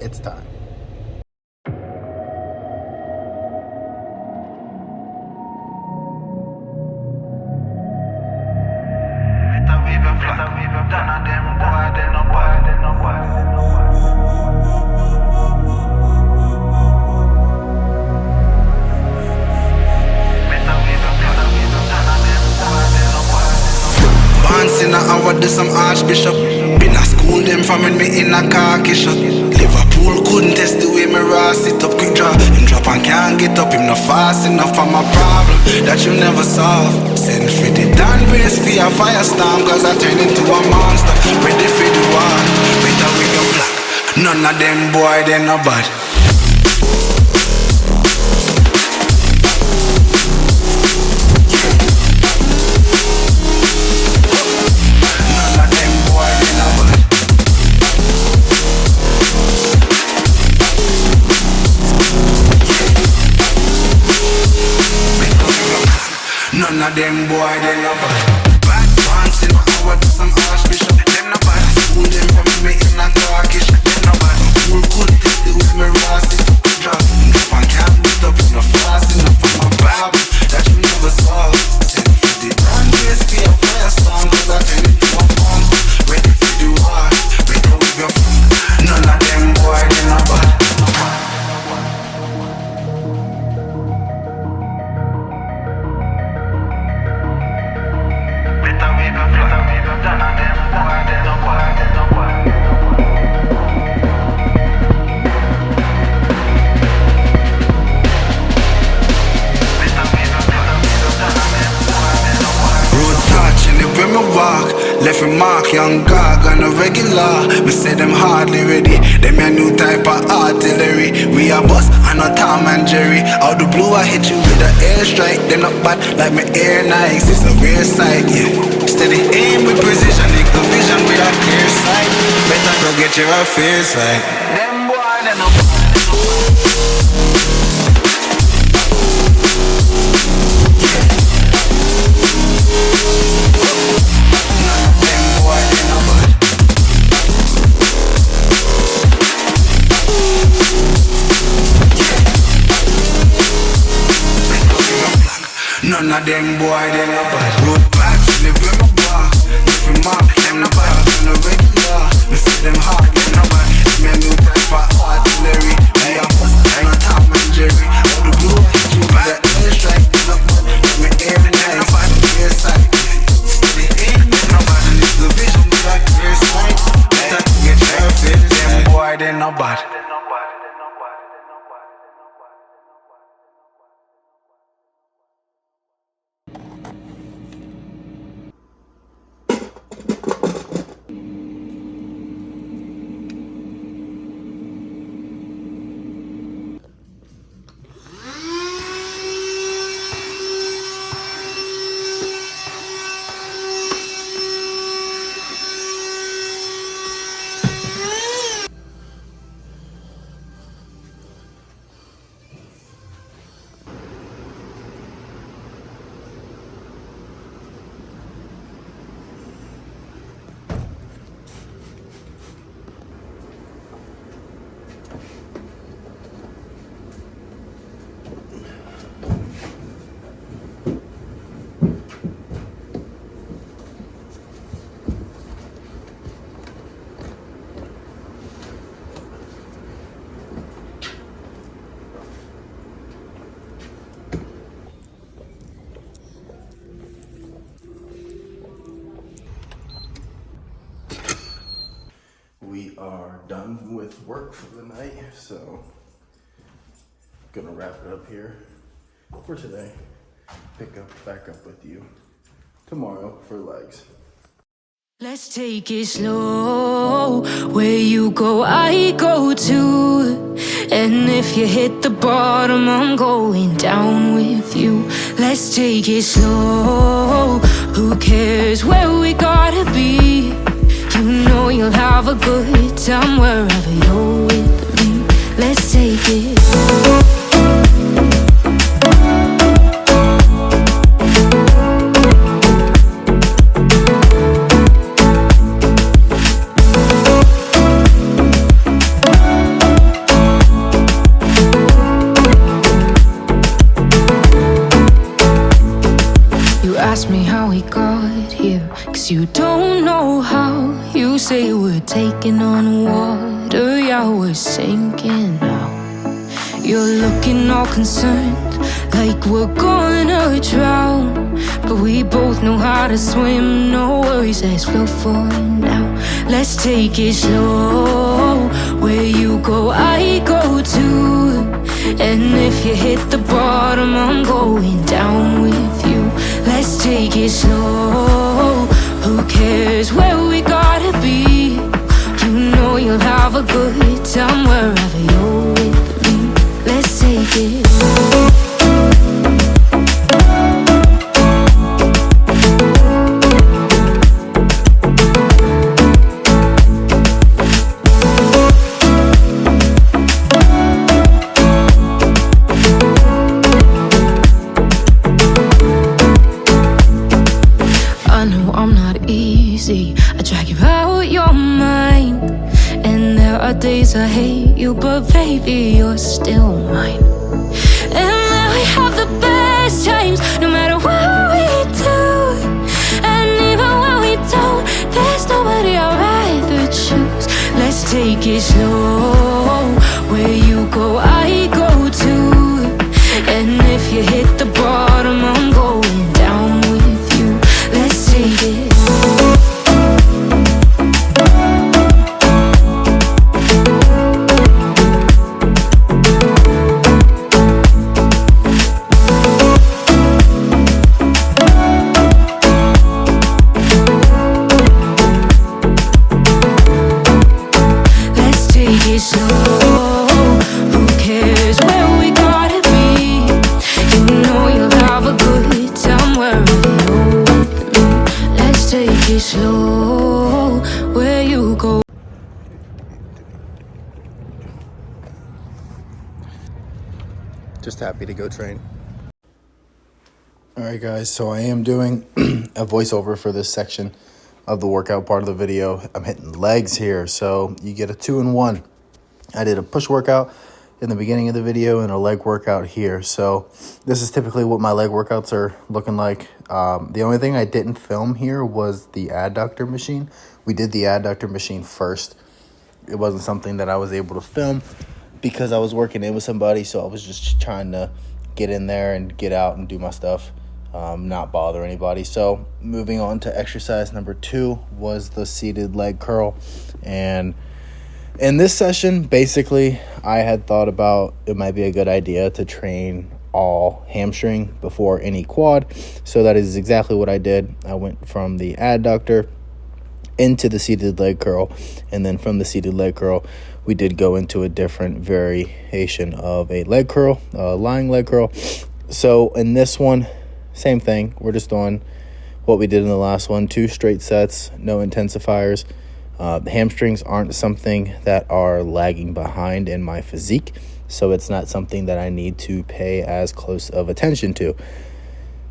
It's time. In a hour, do some archbishop. Been a school them from when me in a khaki shot. Liverpool couldn't test the way me raw sit up. Quick draw, him drop and can't get up. Him not fast enough for my problem that you never solve. Send for the Dan brace for a firestorm, cause I turn into a monster. Ready for the war, better with your black. None of them boy, they no bad. None of them boy, they no bad. Bad pants in my hour, do some archbishop. Them no bad. School them from me in a Turkish. Them no bad. School couldn't test it with me rasty. Drop and can't beat up. No fast enough for my problem that you never solve. Send for the brand race for your firestorm, cause I turn it to a monster. Ready for the war, better with your friend. None of them boy, they no bad. Left a mark, young gog on a regular. We say them hardly ready. Them a new type of artillery. We a boss, I know Tom and Jerry. Out the blue I hit you with an airstrike. Them not bad like my air Nikes. It's a rare sight, yeah. Steady aim with precision, equal vision with a clear sight. Better go get your affairs right. Them boy, they no bad. None of them boy, they no bad. Road back, live with my bar. Different mark, them no bad. On a regular, we see them hard, them no bad. Me a new type of artillery. We a bust, I know Tom and Jerry. All the blue, you with the airstrike, they no bad. Me air nice, clear sight. Steady aim, they no bad. And it's the vision with a clear sight. Better get your fit, them boy, they no bad. We are done with work for the night, so gonna wrap it up here for today. Back up with you tomorrow for legs. Let's take it slow. Where you go, I go too. And if you hit the bottom, I'm going down with you. Let's take it slow. Who cares where we gotta be? You know you'll have a good time wherever you're with me. Let's take it. you don't know how. You say we're taking on water, yeah, we're sinking now. You're looking all concerned, like we're gonna drown. But we both know how to swim, no worries as we'll fall now. Let's take it slow, where you go, I go too. And if you hit the bottom, I'm going down with you. Let's take it slow, who cares where we gotta be? You know you'll have a good time wherever you're with me. Let's take it slow. I drag you out your mind, and there are days I hate you, but baby, you're still mine. And then we have the best times, no matter what we do. And even when we don't, there's nobody I'd rather choose. Let's take it slow, where you go, I go too. And if you hit the bottom, I'm going down with you. Let's take it slow. Slow, where you go. Just happy to go train. Alright guys, so I am doing a voiceover for this section of the workout part of the video. I'm hitting legs here, so you get a 2-in-1. I did a push workout in the beginning of the video and a leg workout here. So this is typically what my leg workouts are looking like. The only thing I didn't film here was the adductor machine. We did the adductor machine first. It wasn't something that I was able to film because I was working in with somebody, so I was just trying to get in there and get out and do my stuff, not bother anybody. So moving on to exercise number 2 was the seated leg curl. And in this session, basically, I had thought about it might be a good idea to train all hamstring before any quad. So that is exactly what I did. I went from the adductor into the seated leg curl, and then from the seated leg curl, we did go into a different variation of a leg curl, lying leg curl. So in this one, same thing. We're just doing what we did in the last one, 2 straight sets, no intensifiers. The hamstrings aren't something that are lagging behind in my physique, so it's not something that I need to pay as close of attention to.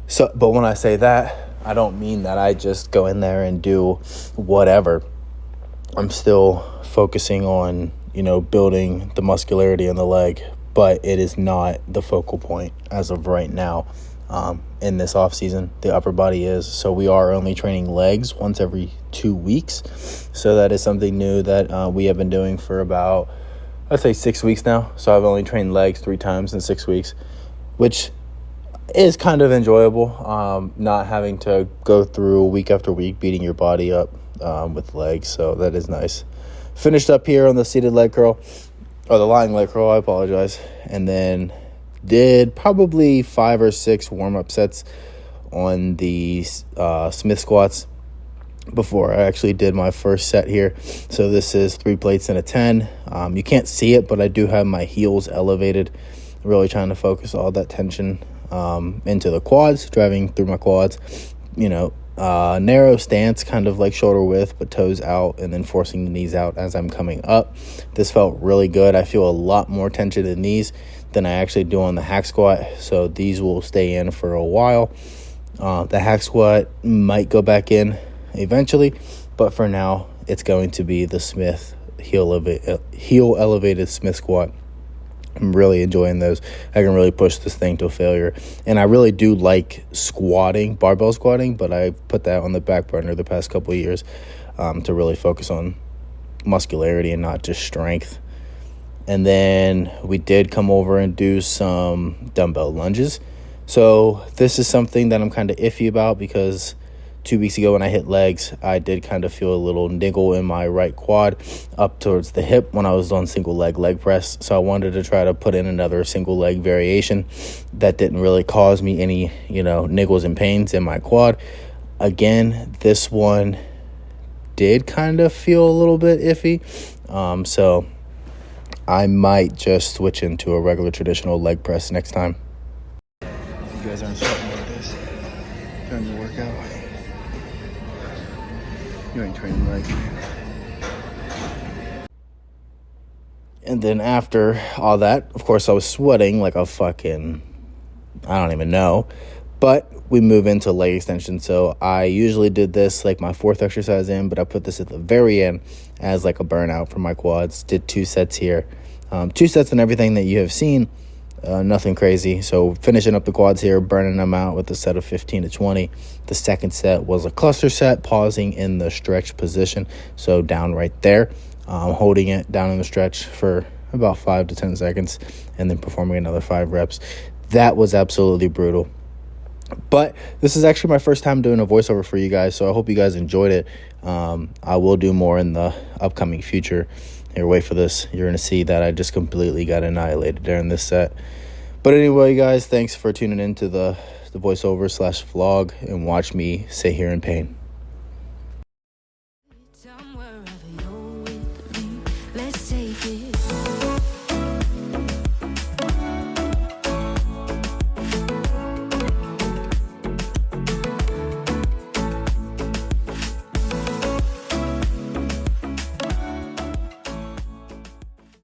So, but when I say that, I don't mean that I just go in there and do whatever. I'm still focusing on, building the muscularity in the leg, but it is not the focal point as of right now. In this off season, the upper body is. So we are only training legs once every 2 weeks. So that is something new that we have been doing for about, I'd say 6 weeks now. So I've only trained legs 3 times in 6 weeks, which is kind of enjoyable. Not having to go through week after week beating your body up with legs. So that is nice. Finished up here on the seated leg curl, or the lying leg curl, I apologize. And then did probably 5 or 6 warm-up sets on the Smith squats before I actually did my first set here. So this is 3 plates and a 10. You can't see it, but I do have my heels elevated, really trying to focus all that tension into the quads, driving through my quads. Narrow stance, kind of like shoulder width, but toes out, and then forcing the knees out as I'm coming up. This felt really good. I feel a lot more tension in the knees than I actually do on the hack squat, so these will stay in for a while. The hack squat might go back in eventually, but for now it's going to be the Smith heel elevated Smith squat I'm really enjoying those. I can really push this thing to failure. And I really do like squatting, barbell squatting, but I put that on the back burner the past couple of years to really focus on muscularity and not just strength. And then we did come over and do some dumbbell lunges. So this is something that I'm kind of iffy about because 2 weeks ago when I hit legs, I did kind of feel a little niggle in my right quad up towards the hip when I was on single leg press. So I wanted to try to put in another single leg variation that didn't really cause me any, niggles and pains in my quad. Again, this one did kind of feel a little bit iffy. So I might just switch into a regular traditional leg press next time. If you guys aren't sweating like this during the workout, you ain't training right, man. And then after all that, of course, I was sweating like a fucking, I don't even know. But we move into leg extension. So I usually did this like my fourth exercise in, but I put this at the very end as like a burnout for my quads. Did 2 sets here. 2 sets and everything that you have seen. Nothing crazy. So finishing up the quads here, burning them out with a set of 15 to 20. The second set was a cluster set, pausing in the stretch position. So down right there, holding it down in the stretch for about 5 to 10 seconds and then performing another 5 reps. That was absolutely brutal. But this is actually my first time doing a voiceover for you guys, so I hope you guys enjoyed it. I will do more in the upcoming future. Here, wait for this. You're going to see that I just completely got annihilated during this set. But anyway, guys, thanks for tuning in to the voiceover/vlog and watch me sit here in pain. Wherever you're with me, let's take it.